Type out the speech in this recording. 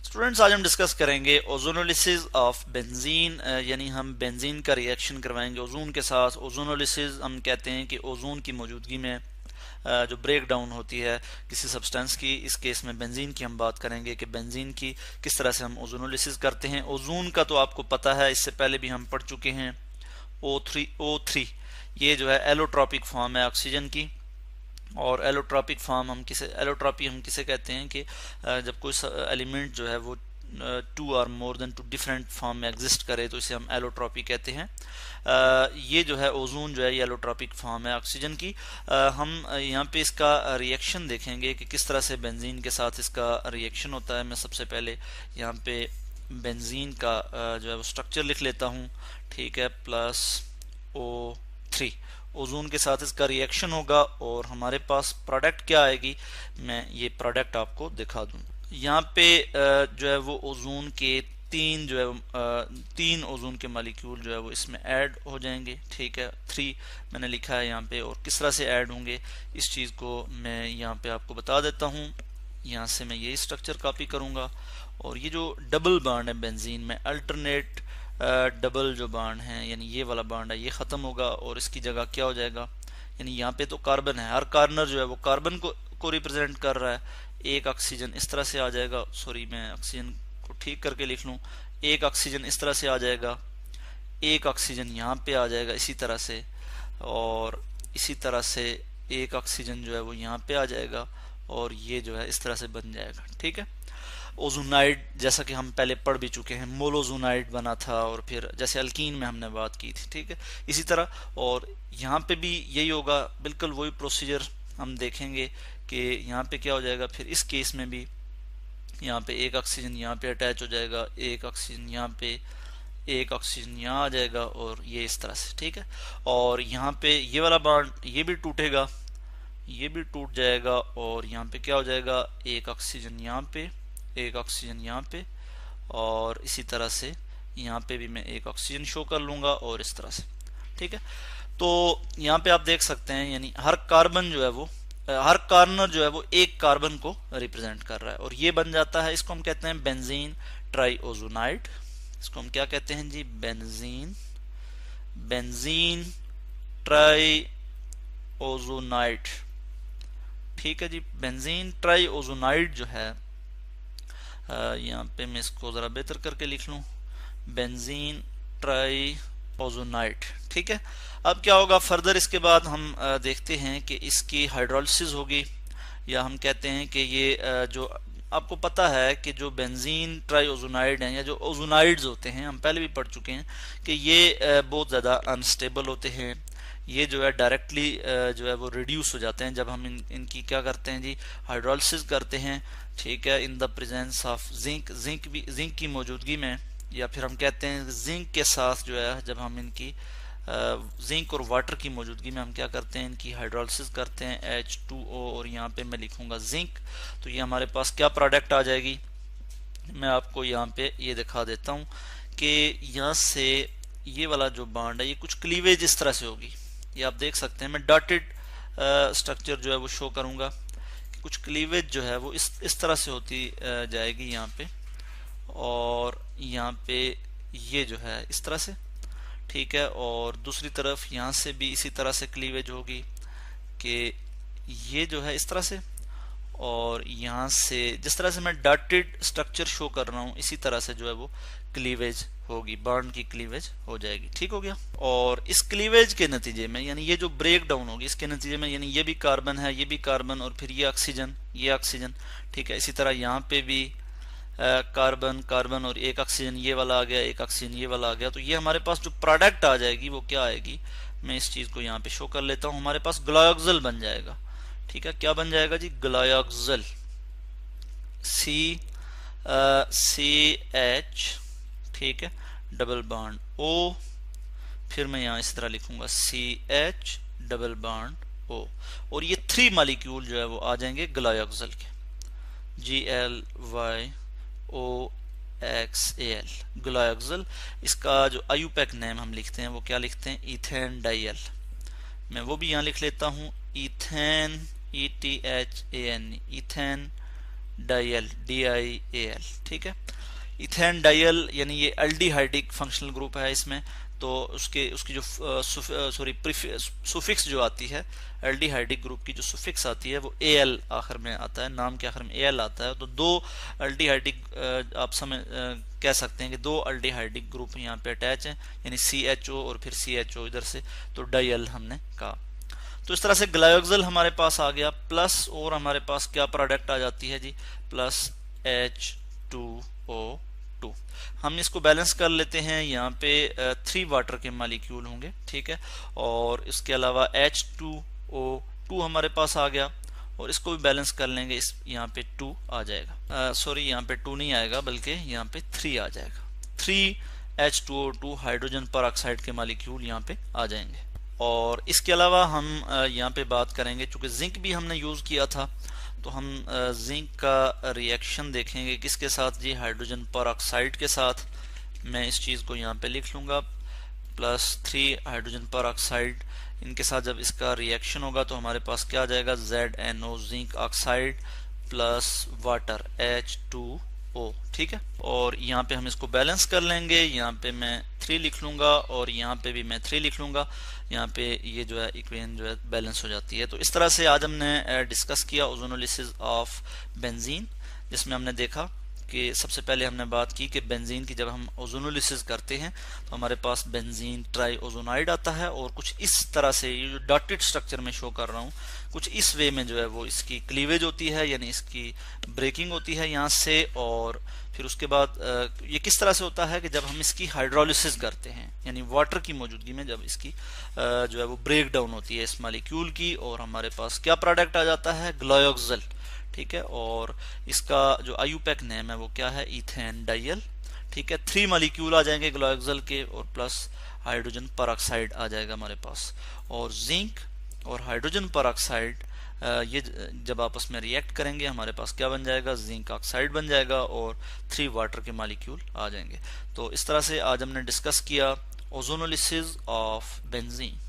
Students, आज हम discuss करेंगे ओजोनोलिसिस ऑफ बेंजीन, यानी हम बेंजीन का रिएक्शन करवाएंगे ओजोन के साथ। ओजोनोलिसिस हम कहते हैं कि ओजोन की मौजूदगी में जो ब्रेक डाउन होती है किसी सब्सटेंस की, इस केस में बेंजीन की हम बात करेंगे कि बेंजीन की किस तरह से हम ओजोनोलिसिस करते हैं। ओजोन का तो आपको पता है, इससे पहले भी हम पढ़ चुके हैं। O3 ये जो है एलोट्रॉपिक फॉर्म है ऑक्सीजन की, और एलोट्रॉपिक फॉर्म हम किसे कहते हैं कि जब कोई एलिमेंट जो है वो टू और more than two different form में एग्जिस्ट करे तो इसे हम एलोट्रॉपी कहते हैं। ये जो है ओजोन जो है ये एलोट्रॉपिक फॉर्म है ऑक्सीजन की। हम यहाँ पे इसका रिएक्शन देखेंगे कि किस तरह से बेंजीन के साथ इसका रिएक्शन होता है। मैं सबसे पहले यहाँ पे बेंजीन का जो है वो स्ट्रक्चर लिख लेता हूँ, ठीक है। +O3 ओजोन के साथ इसका रिएक्शन होगा और हमारे पास प्रोडक्ट क्या आएगी, मैं ये प्रोडक्ट आपको दिखा दूँ। यहाँ पे जो है वो ओजोन के तीन ओजोन के मॉलिक्यूल जो है वो इसमें ऐड हो जाएंगे, ठीक है। 3 मैंने लिखा है यहाँ पे, और किस तरह से ऐड होंगे इस चीज़ को मैं यहाँ पे आपको बता देता हूँ। यहाँ से मैं ये स्ट्रक्चर कॉपी करूँगा, और ये जो डबल बॉन्ड है बेंजीन में, अल्टरनेट डबल जो बॉन्ड है, यानी ये वाला बॉन्ड है, ये ख़त्म होगा और इसकी जगह क्या हो जाएगा, यानी यहाँ पे तो कार्बन है, हर कार्नर जो है वो कार्बन को रिप्रेजेंट कर रहा है। एक ऑक्सीजन इस तरह से आ जाएगा, सॉरी मैं ऑक्सीजन को ठीक करके लिख लूँ। एक ऑक्सीजन इस तरह से आ जाएगा, एक ऑक्सीजन यहाँ पे आ जाएगा इसी तरह से, और इसी तरह से एक ऑक्सीजन जो है वो यहाँ पे आ जाएगा, और ये जो है इस तरह से बन जाएगा, ठीक है। ओजोनाइड जैसा कि हम पहले पढ़ भी चुके हैं, मोलोजोनाइड बना था, और फिर जैसे अल्कीन में हमने बात की थी, ठीक है, इसी तरह। और यहाँ पे भी यही होगा, बिल्कुल वही प्रोसीजर हम देखेंगे कि यहाँ पे क्या हो जाएगा। फिर इस केस में भी यहाँ पे एक ऑक्सीजन यहाँ पे अटैच हो जाएगा, एक ऑक्सीजन यहाँ पे, एक ऑक्सीजन यहाँ आ जाएगा, और ये इस तरह से, ठीक है। और यहाँ पे ये वाला बॉन्ड ये भी टूटेगा, ये भी टूट जाएगा, और यहाँ पे क्या हो जाएगा, एक ऑक्सीजन यहाँ पे, एक ऑक्सीजन यहाँ पे, और इसी तरह से यहाँ पे भी मैं एक ऑक्सीजन शो कर लूँगा, और इस तरह से, ठीक है। तो यहाँ पे आप देख सकते हैं, यानी हर कार्बन जो है वो, हर कार्नर जो है वो एक कार्बन को रिप्रेजेंट कर रहा है, और ये बन जाता है, इसको हम कहते हैं बेंजीन ट्राइओजोनाइड। इसको हम क्या कहते हैं जी, बेंजीन ट्राइओजोनाइड, ठीक है जी। बेंजीन ट्राइओजोनाइड जो है, यहाँ पे मैं इसको ज़रा बेहतर करके लिख लूँ, बेंजीन ट्राइओजोनाइड, ठीक है। अब क्या होगा फर्दर, इसके बाद हम देखते हैं कि इसकी हाइड्रोलिसिस होगी, या हम कहते हैं कि ये जो आपको पता है कि जो बेंजीन ट्राइओजोनाइड हैं, या जो ओजोनाइड्स होते हैं, हम पहले भी पढ़ चुके हैं कि ये बहुत ज़्यादा अनस्टेबल होते हैं। ये जो है डायरेक्टली जो है वो रिड्यूस हो जाते हैं जब हम इनकी क्या करते हैं जी, हाइड्रोलिसिस करते हैं, ठीक है, in the presence of zinc की मौजूदगी में, या फिर हम कहते हैं जिंक के साथ जो है जब हम इनकी जिंक और वाटर की मौजूदगी में हम क्या करते हैं, इनकी हाइड्रोलिसिस करते हैं, H2O, और यहाँ पे मैं लिखूंगा जिंक। तो ये हमारे पास क्या प्रोडक्ट आ जाएगी, मैं आपको यहाँ पे ये दिखा देता हूँ कि यहाँ से ये वाला जो बॉन्ड है, ये कुछ क्लीवेज इस तरह से होगी, ये आप देख सकते हैं। मैं डॉटेड स्ट्रक्चर जो है वो शो करूँगा कि कुछ क्लीवेज जो है वो इस तरह से होती जाएगी यहाँ पे, और यहाँ पे ये जो है इस तरह से, ठीक है। और दूसरी तरफ यहाँ से भी इसी तरह से क्लीवेज होगी कि ये जो है इस तरह से, और यहाँ से जिस तरह से मैं डॉटेड स्ट्रक्चर शो कर रहा हूँ इसी तरह से जो है वो क्लीवेज होगी, बॉन्ड की क्लीवेज हो जाएगी, ठीक हो गया। और इस क्लीवेज के नतीजे में, यानी ये जो ब्रेक डाउन होगी इसके नतीजे में, यानी ये भी कार्बन है, ये भी कार्बन, और फिर ये ऑक्सीजन, ठीक है। इसी तरह यहाँ पे भी कार्बन कार्बन, और एक ऑक्सीजन ये वाला आ गया, एक ऑक्सीजन ये वाला आ गया। तो ये हमारे पास जो प्रोडक्ट आ जाएगी वो क्या आएगी, मैं इस चीज को यहाँ पे शो कर लेता हूँ। हमारे पास ग्लायोक्सिल बन जाएगा, ठीक है। क्या बन जाएगा जी, ग्लायोक्सिल, CH, ठीक है, डबल बॉन्ड O, फिर मैं यहाँ इस तरह लिखूंगा CH डबल बॉन्ड O, और ये 3 मॉलिक्यूल जो है वो आ जाएंगे ग्लायोक्सिल के, GLYOXAL, ग्लायोक्सिल। इसका जो आयुपैक नेम हम लिखते हैं वो क्या लिखते हैं, इथेन डाइल। मैं वो भी यहाँ लिख लेता हूँ, ethane, ETHAN, ethane dial, DIAL, ठीक है। इथेन डायल यानी ये एल्डिहाइडिक फंक्शनल ग्रुप है इसमें, तो उसकी जो सुफिक्स जो आती है एल्डिहाइडिक ग्रुप की, जो सुफिक्स आती है वो AL आखिर में आता है, नाम के आखिर में AL आता है। तो दो एल्डिहाइडिक आप समझ कह सकते हैं कि दो एल्डिहाइडिक ग्रुप यहाँ पे अटैच हैं, यानी CHO और फिर CHO इधर से, तो डायल हमने कहा। तो इस तरह से ग्लायोक्सिल हमारे पास आ गया, प्लस और हमारे पास क्या प्रोडक्ट आ जाती है जी, प्लस H2O2। हम इसको बैलेंस कर लेते हैं, यहाँ पे 3 वाटर के मॉलिक्यूल होंगे, ठीक है। और इसके अलावा H2O2 हमारे पास आ गया, और इसको भी बैलेंस कर लेंगे, इस यहाँ पे 2 आ जाएगा, सॉरी यहाँ पे 2 नहीं आएगा बल्कि यहाँ पे 3 आ जाएगा। 3H2O2 हाइड्रोजन पर ऑक्साइड के मॉलिक्यूल यहाँ पे आ जाएंगे। और इसके अलावा हम यहाँ पे बात करेंगे, चूंकि जिंक भी हमने यूज किया था, तो हम जिंक का रिएक्शन देखेंगे किसके साथ जी, हाइड्रोजन पर ऑक्साइड के साथ। मैं इस चीज को यहाँ पे लिख लूंगा, +3 हाइड्रोजन पर ऑक्साइड, इनके साथ जब इसका रिएक्शन होगा तो हमारे पास क्या आ जाएगा, ZNO zinc oxide plus water H2O, ठीक है। और यहाँ पे हम इसको बैलेंस कर लेंगे, यहाँ पे मैं 3 लिख लूंगा और यहाँ पे भी मैं 3 लिख लूंगा, यहाँ पे ये जो है इक्वेशन जो है बैलेंस हो जाती है। तो इस तरह से आज हमने डिस्कस किया ओजोनोलिसिस ऑफ बेंजीन, जिसमें हमने देखा कि सबसे पहले हमने बात की कि बेंजीन की जब हम ओजोनोलिसिस करते हैं तो हमारे पास बेंजीन ट्राइओजोनाइड आता है, और कुछ इस तरह से, ये जो डॉटेड स्ट्रक्चर में शो कर रहा हूँ, कुछ इस वे में जो है वो इसकी क्लीवेज होती है, यानी इसकी ब्रेकिंग होती है यहाँ से। और फिर उसके बाद ये किस तरह से होता है कि जब हम इसकी हाइड्रोलिसिस करते हैं, यानी वाटर की मौजूदगी में जब इसकी जो है वो ब्रेक डाउन होती है इस मॉलिक्यूल की, और हमारे पास क्या प्रोडक्ट आ जाता है, ग्लायोक्सिल, ठीक है। और इसका जो आईयूपैक नेम है वो क्या है, इथेन डायल, ठीक है। 3 मॉलिक्यूल आ जाएंगे ग्लायोक्सिल के, और प्लस हाइड्रोजन पर ऑक्साइड आ जाएगा हमारे पास। और जिंक और हाइड्रोजन पर ऑक्साइड ये जब आपस में रिएक्ट करेंगे हमारे पास क्या बन जाएगा, जिंक ऑक्साइड बन जाएगा, और 3 वाटर के मॉलिक्यूल आ जाएंगे। तो इस तरह से आज हमने डिस्कस किया ओजोनोलिसिस ऑफ बेंजीन।